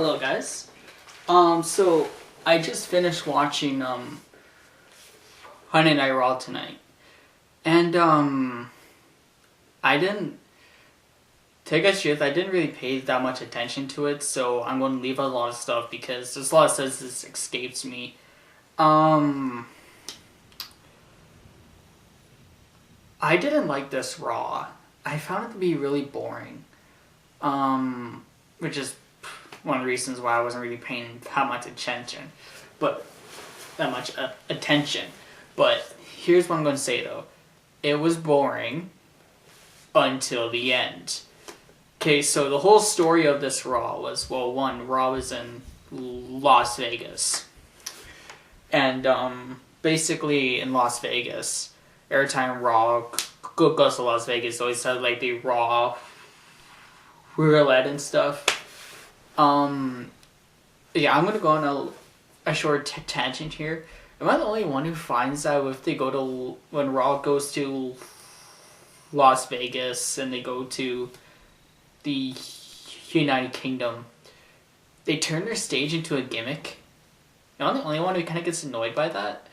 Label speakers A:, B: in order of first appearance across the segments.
A: Hello guys. So I just finished watching Honey Night Raw tonight. And I didn't take a truth, I didn't really pay that much attention to it, so I'm going to leave out a lot of stuff because there's a lot of stuff that escapes me. I didn't like this Raw. I found it to be really boring. Which is one of the reasons why I wasn't really paying that much attention. But here's what I'm going to say though. It was boring until the end. Okay, so the whole story of this Raw was, well, one, Raw was in Las Vegas. And basically in Las Vegas, every time Raw goes to Las Vegas, they always have like the Raw roulette and stuff. Yeah, I'm gonna go on a short tangent here. Am I the only one who finds that if they go to, when Raw goes to Las Vegas and they go to the United Kingdom, they turn their stage into a gimmick? Am I the only one who kind of gets annoyed by that?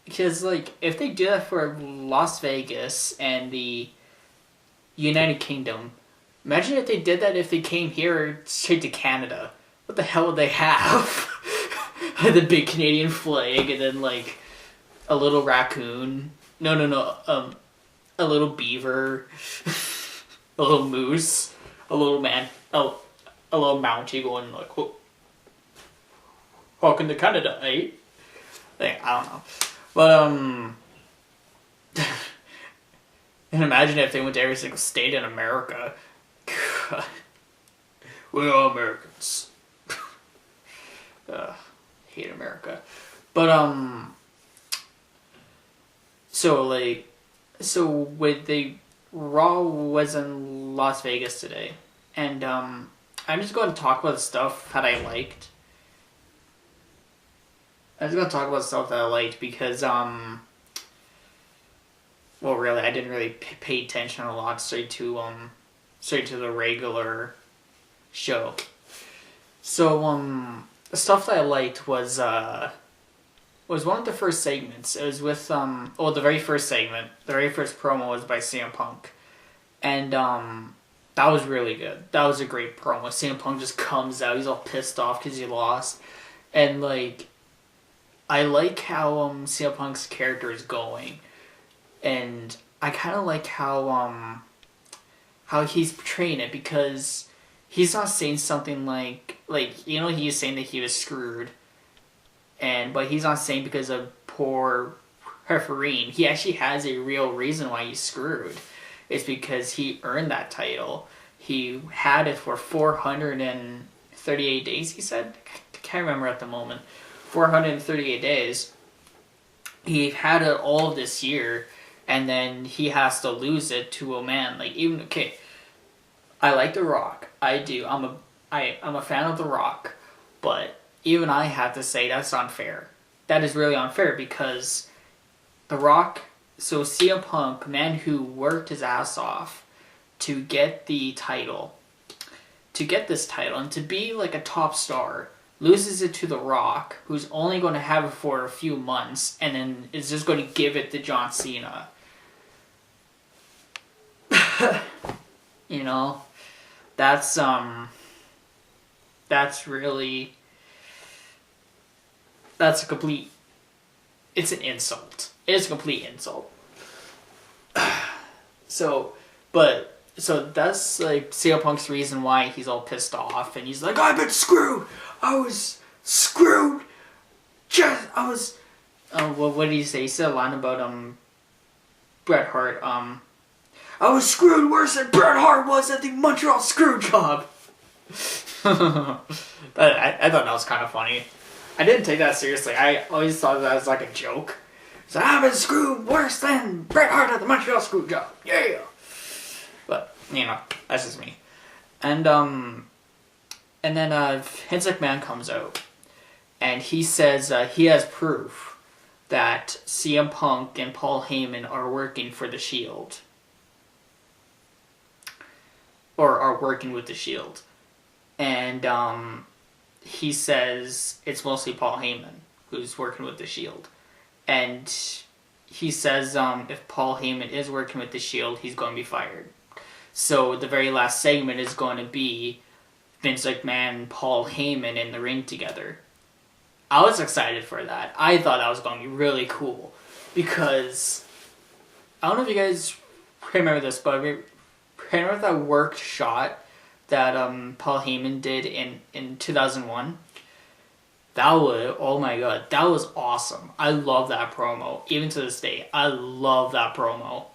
A: Because, like, if they do that for Las Vegas and the United Kingdom, imagine if they did that if they came here straight to Canada. What the hell would they have? The big Canadian flag and then, like, a little raccoon. No. A little beaver. A little moose. A little little mountie going like, whoa. Welcome to Canada, eh? Like, I don't know. But, and imagine if they went to every single state in America. We're all Americans. Hate America. But, so with the Raw was in Las Vegas today. And, I'm just going to talk about the stuff that I liked. Because, well, really, I didn't really pay attention a lot straight to the regular show. So, the stuff that I liked was one of the first segments. It was with, the very first segment, the very first promo was by CM Punk. And, that was really good. That was a great promo. CM Punk just comes out, he's all pissed off because he lost. And, like, I like how, CM Punk's character is going. And I kind of like how he's portraying it, because he's not saying something like, he's saying that he was screwed, but he's not saying because of poor refereeing. He actually has a real reason why he's screwed. It's because he earned that title. He had it for 438 days, he said? I can't remember at the moment. 438 days. He had it all this year, and then he has to lose it to a man. Like, even, okay, I like The Rock. I do. I'm a fan of The Rock. But even I have to say that's unfair. That is really unfair, because The Rock, so CM Punk, man who worked his ass off to get the title, and to be like a top star, loses it to The Rock, who's only going to have it for a few months, and then is just going to give it to John Cena. You know, that's really, it's an insult. It is a complete insult. So that's like CM Punk's reason why he's all pissed off, and he's like, I've been screwed. I was screwed. What did he say? He said a line about Bret Hart. I was screwed worse than Bret Hart was at the Montreal screw job. I thought that was kind of funny. I didn't take that seriously. I always thought that was like a joke. So I've been screwed worse than Bret Hart at the Montreal screw job. Yeah. But, that's just me. And then Vince McMahon comes out, and he says he has proof that CM Punk and Paul Heyman are working for the Shield. Or are working with the Shield. And he says it's mostly Paul Heyman who's working with the Shield, and he says if Paul Heyman is working with the Shield, he's going to be fired. So the very last segment is going to be Vince McMahon and Paul Heyman in the ring together. I was excited for that. I thought that was going to be really cool because I don't know if you guys remember this, but remember that worked shot that Paul Heyman did in 2001? That was, oh my god, that was awesome. I love that promo. Even to this day, I love that promo.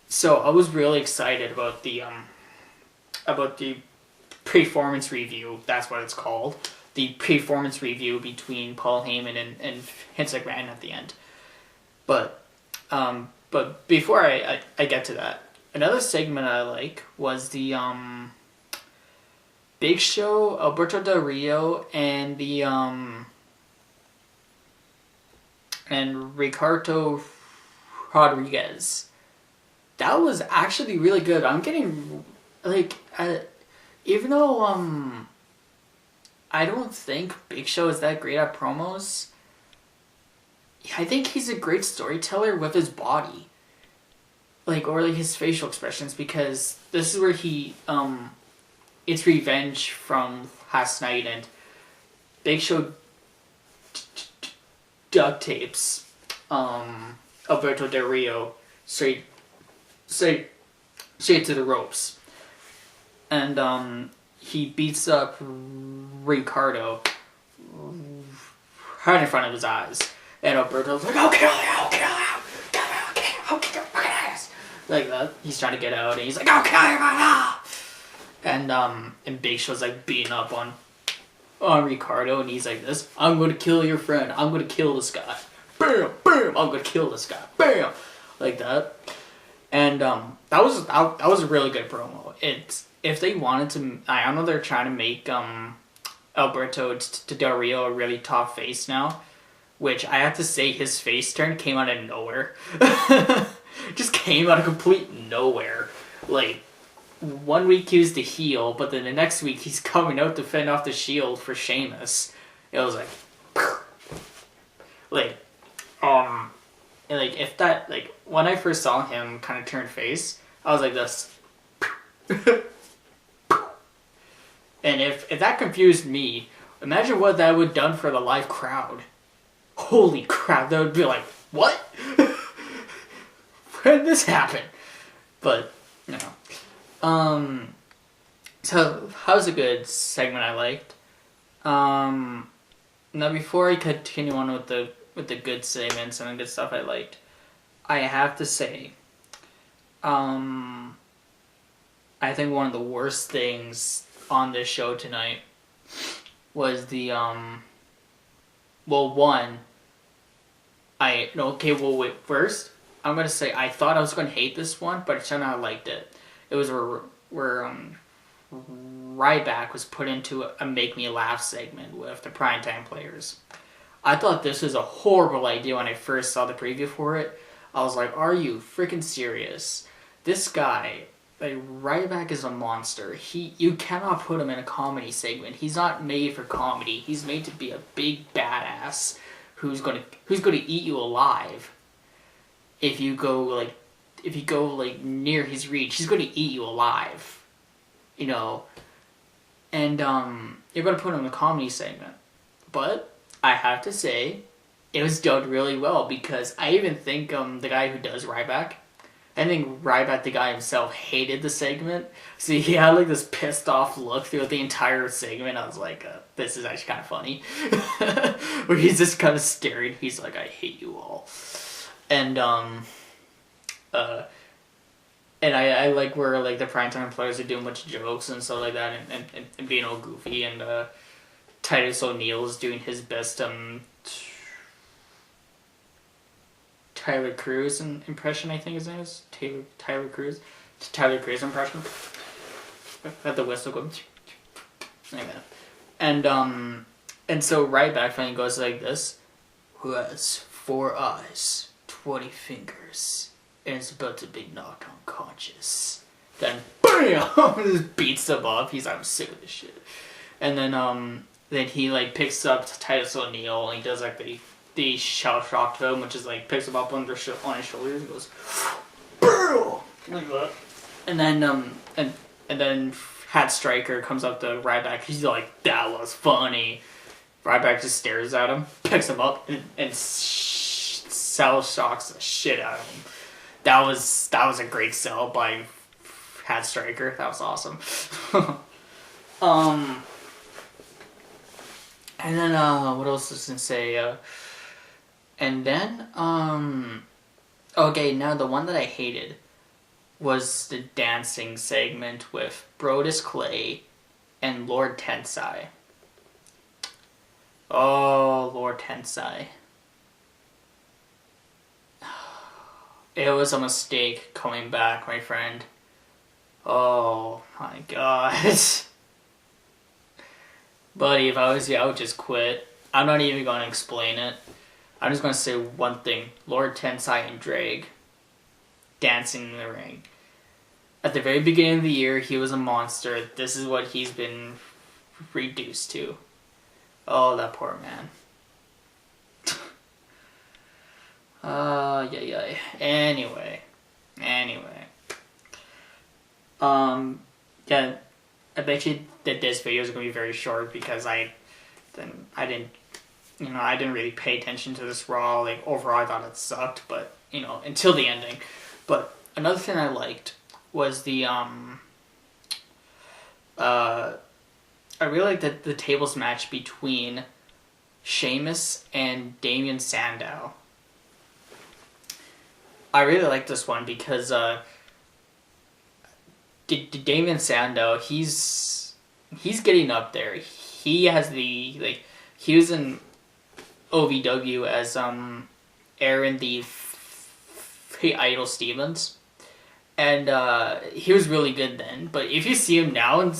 A: So I was really excited about the performance review. That's what it's called. The performance review between Paul Heyman and Vince McMahon at the end. But before I get to that, another segment I like was the Big Show, Alberto Del Rio, and the and Ricardo Rodriguez. That was actually really good. I'm getting like even though I don't think Big Show is that great at promos, I think he's a great storyteller with his body. Like, or like his facial expressions, because this is where he it's revenge from last night, and Big Show duct tapes Alberto Del Rio straight to the ropes, and he beats up Ricardo right in front of his eyes, and Alberto's like, "I'll kill you, I'll kill you, I'll kill you, like that. He's trying to get out, and he's like, "I'll kill you right now." And Big Show's like beating up on Ricardo, and he's like this, "I'm gonna kill your friend. I'm gonna kill this guy. Bam, bam. I'm gonna kill this guy. Bam," like that. And that was a really good promo. It's, if they wanted to, I know they're trying to make Alberto Del Rio a really top face now, which I have to say his face turn came out of nowhere. Just came out of complete nowhere. Like, 1 week he was the heel, but then the next week he's coming out to fend off the Shield for Sheamus. It was like, and like, if that, like, when I first saw him kind of turn face, I was like this. And if that confused me, imagine what that would have done for the live crowd. Holy crap, that would be like, what? Where did this happen? But, you know. So, that was a good segment I liked. Now, before I continue on with the good segments and the good stuff I liked, I have to say, I think one of the worst things on this show tonight was the, first, I'm going to say I thought I was going to hate this one, but it turned out I liked it. It was where Ryback was put into a Make Me Laugh segment with the Primetime Players. I thought this was a horrible idea when I first saw the preview for it. I was like, are you freaking serious? This guy, like, Ryback is a monster. You cannot put him in a comedy segment. He's not made for comedy. He's made to be a big badass who's gonna eat you alive. If you go near his reach, he's gonna eat you alive. You know. And you're gonna put him in a comedy segment. But I have to say, it was done really well, because I even think the guy who does Ryback, I think Ryback, the guy himself, hated the segment. So he had like this pissed off look throughout the entire segment. I was like, this is actually kind of funny. Where he's just kind of staring. He's like, I hate you all. And I like where like the Primetime Players are doing a bunch of jokes and stuff like that, and being all goofy, and Titus O'Neil is doing his best Tyler Crews impression, I think his name is. Tyler Crews impression. Let the whistle go. Like that. And so Ryback finally goes like this. Who has 4 eyes, 20 fingers, and is about to be knocked unconscious. Then BAM! Just beats him up. He's like, I'm sick of this shit. And then Then he like picks up Titus O'Neil and he does like the shell shock to him, which is like picks him up on his shoulders and goes, "Boo!" like that. And then Hat Striker comes up to Ryback. He's like, "That was funny." Ryback just stares at him, picks him up, and shell shocks the shit out of him. That was a great sell by Hat Striker. That was awesome. And then, what else was I gonna say? And then, okay, now the one that I hated was the dancing segment with Brodus Clay and Lord Tensai. Oh, Lord Tensai. It was a mistake coming back, my friend. Oh, my God. Buddy, if I was you, I would just quit. I'm not even going to explain it. I'm just going to say one thing. Lord Tensai and Drake dancing in the ring. At the very beginning of the year, he was a monster. This is what he's been reduced to. Oh, that poor man. Yeah. Anyway. Yeah, I bet you that this video is going to be very short because I didn't really pay attention to this Raw. Like, overall, I thought it sucked, but, until the ending. But another thing I liked was the, I really liked the tables match between Sheamus and Damien Sandow. I really like this one because, Damien Sandow, he's getting up there. He has he was in OVW as Aaron the Idol Stevens, and he was really good then. But if you see him now and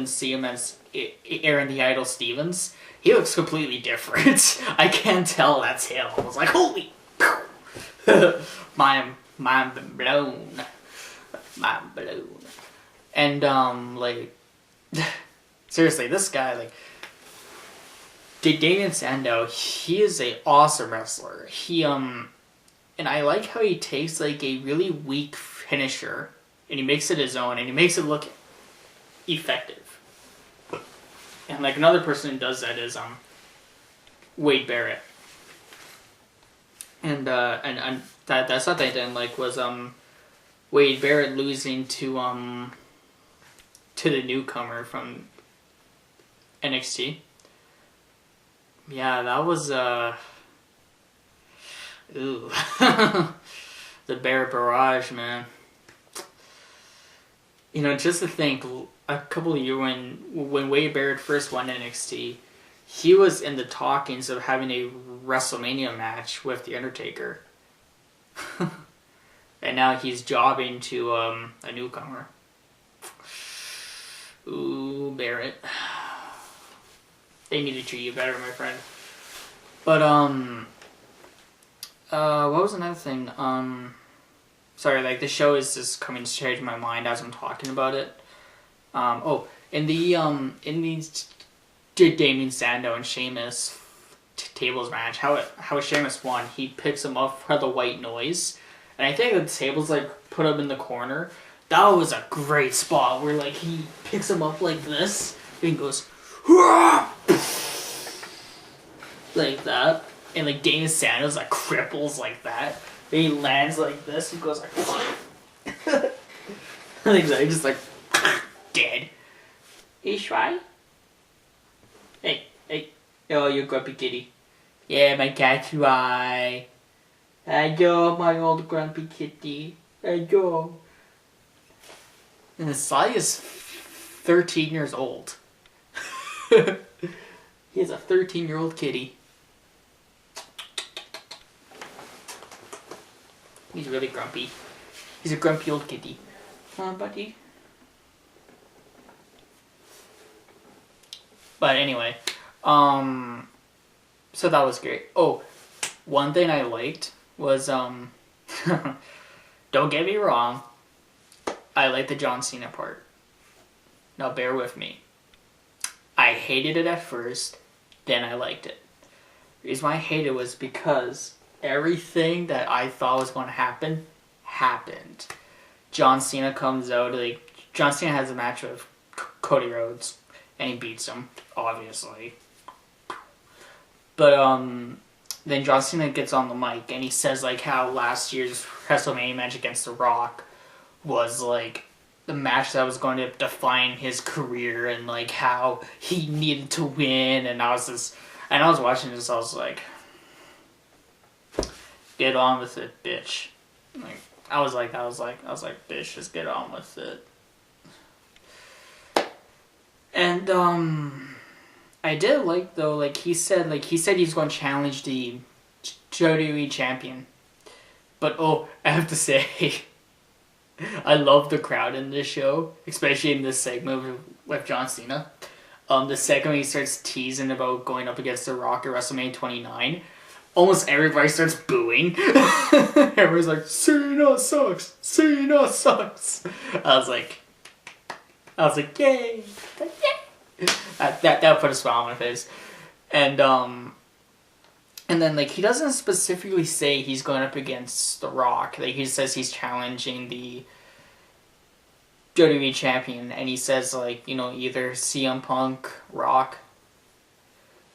A: see him as Aaron the Idol Stevens, he looks completely different. I can't tell that's him. I was like, holy, mind blown. Mind blown. And seriously, this guy, Damien Sandow, he is a awesome wrestler. He and I like how he takes a really weak finisher and he makes it his own and he makes it look effective. And another person who does that is Wade Barrett. And that's something I didn't like was Wade Barrett losing to the newcomer from NXT. Yeah, that was ooh. The Barrett barrage, man. Just to think, a couple of years when Wade Barrett first won NXT, he was in the talkings of having a WrestleMania match with The Undertaker. And now he's jobbing to a newcomer. Ooh, Barrett. They need to treat you better, my friend. But, what was another thing? Sorry, the show is just coming straight to my mind as I'm talking about it. In the Damien Sandow and Sheamus tables match, how Sheamus won, he picks him up for the white noise. And I think the tables put him in the corner. That was a great spot where he picks him up like this and he goes like that, and Damien Sandow cripples like that. Then he lands like this and goes I think so. He's just dead. Ish, right? Hey, oh, you grumpy kitty. Yeah, my cat's right. Hello, my old grumpy kitty. Hello. And the Sly is 13 years old. He is a 13-year-old kitty. He's really grumpy. He's a grumpy old kitty. Huh, buddy? But anyway, so that was great. Oh, one thing I liked was, don't get me wrong, I like the John Cena part. Now bear with me. I hated it at first, then I liked it. The reason why I hated it was because everything that I thought was going to happen happened. John Cena comes out, John Cena has a match with Cody Rhodes, and he beats him, obviously. But then John Cena gets on the mic and he says how last year's WrestleMania match against The Rock was the match that was going to define his career, and how he needed to win. And I was watching this, I was like, get on with it, bitch. I was like, bitch, just get on with it. And I did though, he said he's going to challenge the WWE champion. But I have to say, I love the crowd in this show, especially in this segment with John Cena. The second when he starts teasing about going up against The Rock at WrestleMania 29, almost everybody starts booing. Everyone's like, Cena sucks! Cena sucks! I was like, yay! Yay! That put a smile on my face. And then he doesn't specifically say he's going up against The Rock. He says he's challenging the WWE champion, and he says either CM Punk, Rock,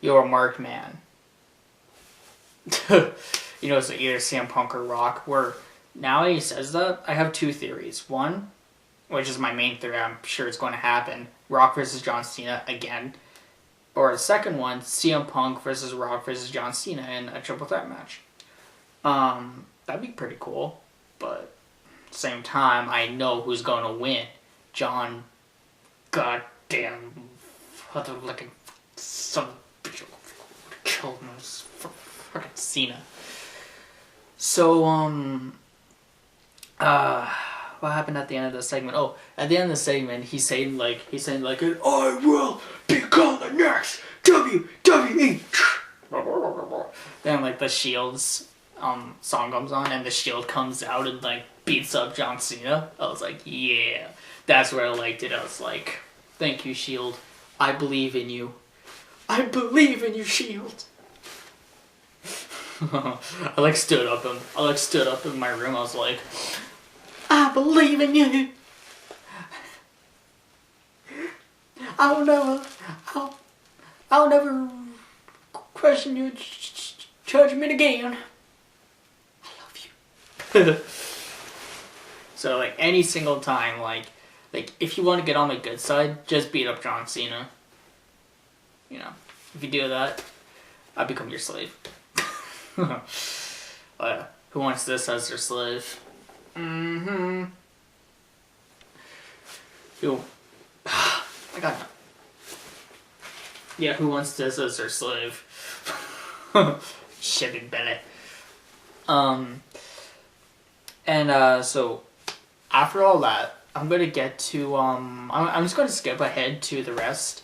A: you're a marked man. So either CM Punk or Rock. Where now that he says that, I have two theories. One, which is my main theory, I'm sure it's going to happen, Rock versus John Cena again. Or the second one, CM Punk versus Rock versus John Cena in a triple threat match. That'd be pretty cool, but at the same time, I know who's going to win. John goddamn fucking son of a bitch killed me. Fucking Cena. So, what happened at the end of the segment? Oh, at the end of the segment, he's saying I will become the next WWE. Then the Shield's song comes on, and the Shield comes out and beats up John Cena. I was like, yeah, that's where I liked it. I was like, thank you, Shield. I believe in you. I believe in you, Shield. I stood up in my room. I was like, I believe in you. I'll never question your judgment again. I love you. So any single time, if you want to get on my good side, just beat up John Cena. If you do that, I become your slave. Who wants this as their slave? Mm-hmm. I got no. Yeah, who wants this as their slave? Chevy belly. So after all that, I'm gonna get to I'm just gonna skip ahead to the rest,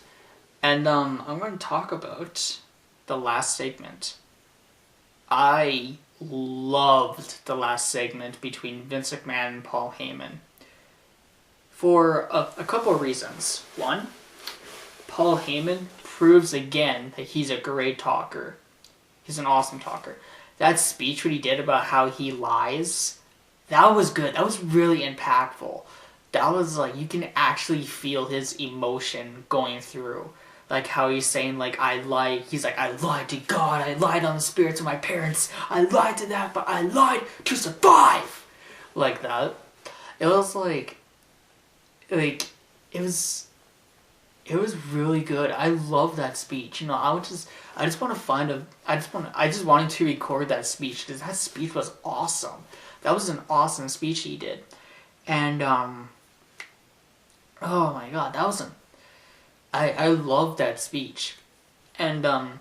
A: and I'm gonna talk about the last segment. I loved the last segment between Vince McMahon and Paul Heyman for a couple of reasons. One, Paul Heyman proves again that he's a great talker. He's an awesome talker. That speech what he did about how he lies, that was good. That was really impactful. That was you can actually feel his emotion going through. How he's saying, I lied. He's I lied to God. I lied on the spirits of my parents. I lied to that, but I lied to survive. Like that. It was it was really good. I love that speech. I just wanted to record that speech because that speech was awesome. That was an awesome speech he did. And, oh my god, that was I love that speech. And and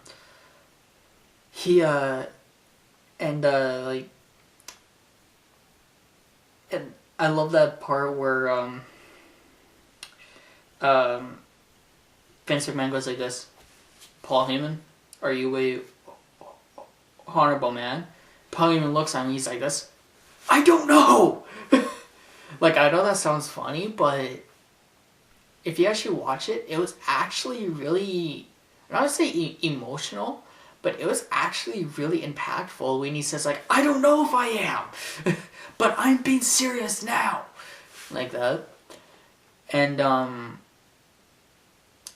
A: I love that part where Vince McMahon goes like this, Paul Heyman, are you a honorable man? Paul Heyman looks at me, he's like this, I don't know! I know that sounds funny, but if you actually watch it, it was actually really, I don't want to say emotional, but it was actually really impactful when he says like, I don't know if I am, but I'm being serious now. Like that. And,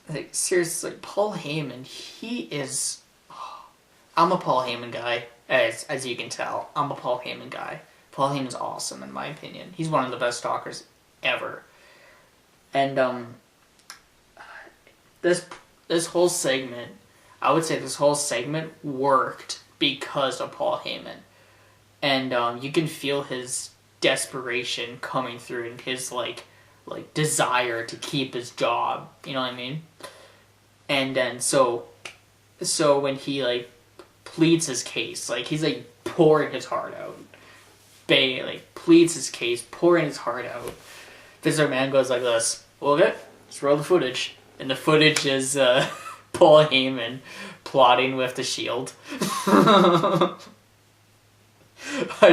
A: like, seriously, like, Paul Heyman, he is, I'm a Paul Heyman guy, as you can tell. I'm a Paul Heyman guy. Paul Heyman's awesome, in my opinion. He's one of the best talkers ever. And, this whole segment, I would say this whole segment worked because of Paul Heyman. And, you can feel his desperation coming through and his, like desire to keep his job, you know what I mean? And then so when he like pleads his case, like he's like pouring his heart out, like pleads his case, pouring his heart out. This man goes like this. Well, okay, let's roll the footage, and the footage is Paul Heyman plotting with the Shield. I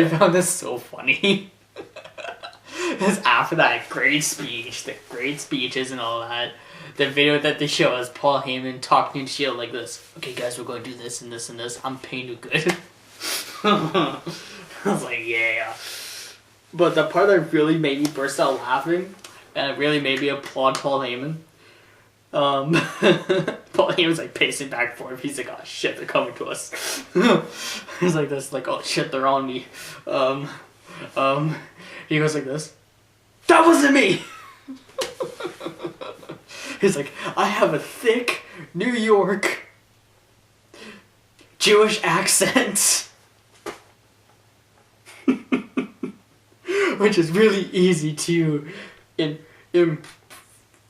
A: found this so funny. Because after that great speech, the great speeches and all that, the video that they show is Paul Heyman talking to Shield like this. Okay, guys, we're going to do this and this and this. I'm paying you good. I was like, yeah. But the part that really made me burst out laughing, and it really made me applaud Paul Heyman. Paul Heyman's like pacing back and forth. He's like, oh shit, they're coming to us. He's like this, like, oh shit, they're on me. He goes like this. That wasn't me! He's like, I have a thick New York Jewish accent. Which is really easy to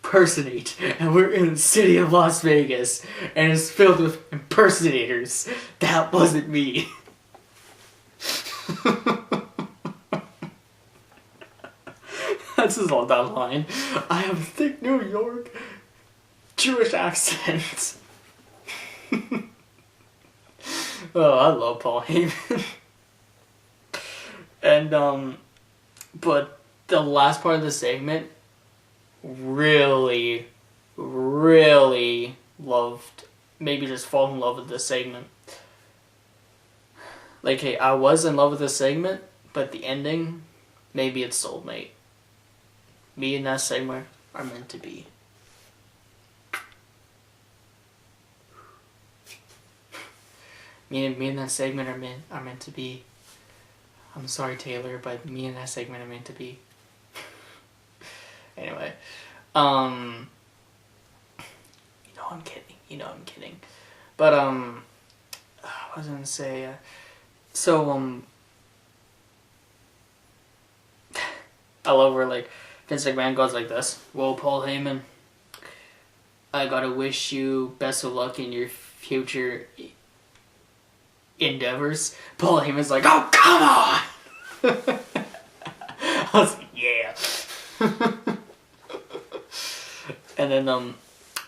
A: impersonate. And we're in the city of Las Vegas, and it's filled with impersonators. That wasn't me. That's his all that line. I have a thick New York Jewish accent. Oh, I love Paul Heyman. And, but the last part of the segment really, really maybe just fall in love with this segment. Like, hey, I was in love with this segment, but the ending, maybe it's soulmate. Me and that segment are meant to be. Me and that segment are meant to be. I'm sorry, Taylor, but me and that segment are meant to be. Anyway, you know I'm kidding. But I was gonna say, I love where like Vince McMahon goes like this. Well, Paul Heyman, I gotta wish you best of luck in your future endeavors. Paul Heyman's like, oh, come on! I was like, yeah. and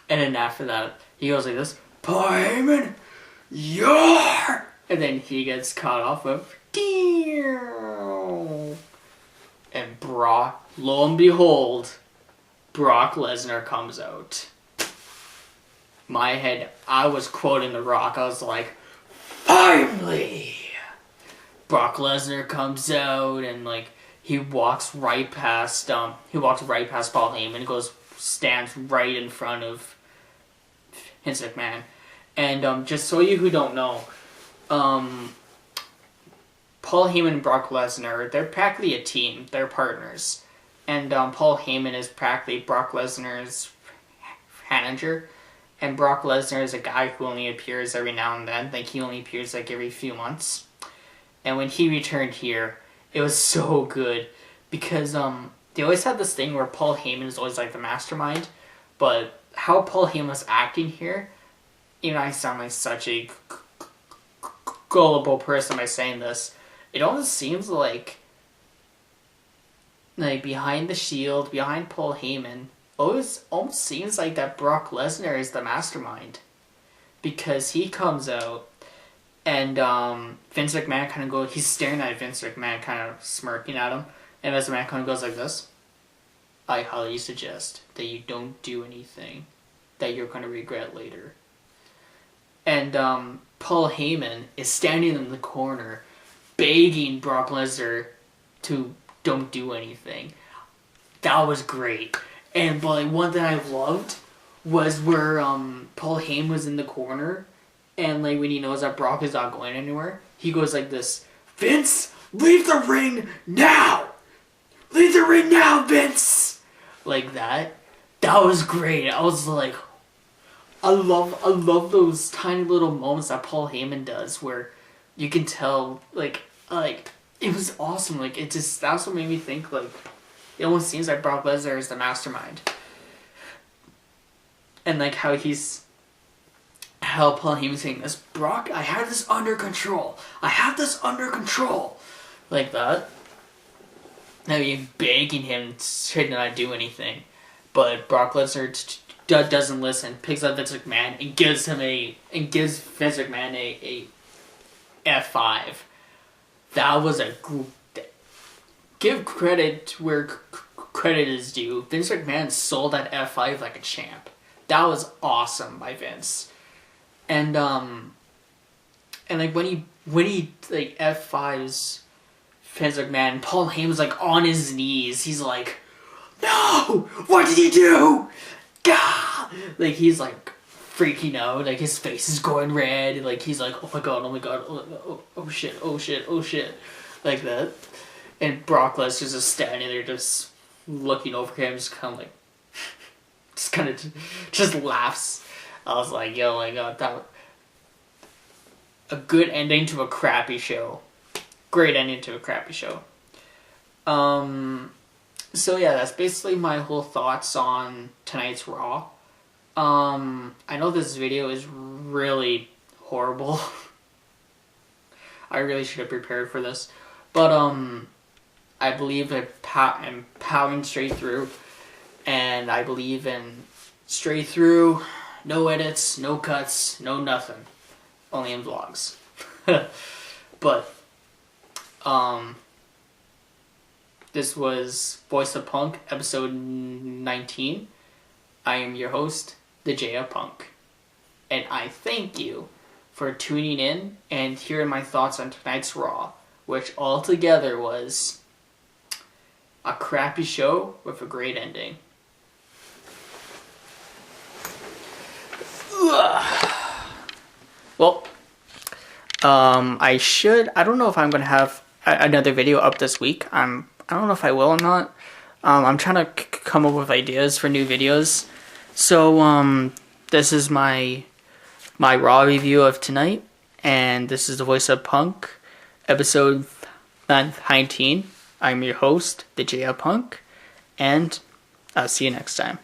A: then after that, he goes like this, Paul Heyman, you're... And then he gets caught off of... And Brock, lo and behold, Brock Lesnar comes out. My head, I was quoting The Rock. I was like, finally! Brock Lesnar comes out and like he walks right past Paul Heyman, stands right in front of Vince McMahon. And just so you who don't know, Paul Heyman and Brock Lesnar, they're practically a team. They're partners. And Paul Heyman is practically Brock Lesnar's manager. And Brock Lesnar is a guy who only appears every now and then. Like, he only appears like every few months. And when he returned here, it was so good. Because they always had this thing where Paul Heyman is always like the mastermind. But how Paul Heyman was acting here, even I sound like such a gullible person by saying this. It almost seems like behind the Shield, behind Paul Heyman, almost seems like that Brock Lesnar is the mastermind. Because he comes out and Vince McMahon kind of he's staring at Vince McMahon kind of smirking at him. And Vince McMahon kind of goes like this. I highly suggest that you don't do anything that you're going to regret later. And Paul Heyman is standing in the corner begging Brock Lesnar to don't do anything. That was great. And but like, one thing I loved was where Paul Heyman was in the corner, and like when he knows that Brock is not going anywhere, he goes like this, "Vince, leave the ring now! Leave the ring now, Vince!" Like that. That was great. I was like, I love those tiny little moments that Paul Heyman does where you can tell like it was awesome. Like it just, that's what made me think like it almost seems like Brock Lesnar is the mastermind. And like how Paul Heyman's saying this, "Brock, I have this under control. I have this under control." Like that. I mean, begging him to not do anything. But Brock Lesnar doesn't listen, picks up Vince McMahon and gives Vince McMahon a F5. That was a give credit where credit is due. Vince McMahon sold that F5 like a champ. That was awesome by Vince. And like when he like F5s Vince McMahon, Paul Heyman's like on his knees. He's like, "No! What did he do? Gah!" Like he's like freaking out. Like his face is going red. Like he's like, "Oh my god! Oh my god! Oh shit! Oh shit! Oh shit!" Like that. And Brock Lesnar's just standing there, just looking over him, just kind of like, just laughs. I was like, "Yo, my god, that a good ending to a crappy show." Great ending to a crappy show. So yeah, that's basically my whole thoughts on tonight's Raw. I know this video is really horrible. I really should have prepared for this. But I believe in powering straight through. And I believe in straight through, no edits, no cuts, no nothing. Only in vlogs. But this was VoiceOFpunk, episode 19. I am your host, the VoiceOFpunk. And I thank you for tuning in and hearing my thoughts on tonight's Raw, which altogether was a crappy show with a great ending. Well, I don't know if I'm going to have another video up this week. I don't know if I will or not. I'm trying to come up with ideas for new videos. So, this is my Raw review of tonight, and this is the VoiceOFpunk, episode 19. I'm your host, the VoiceOFpunk, and I'll see you next time.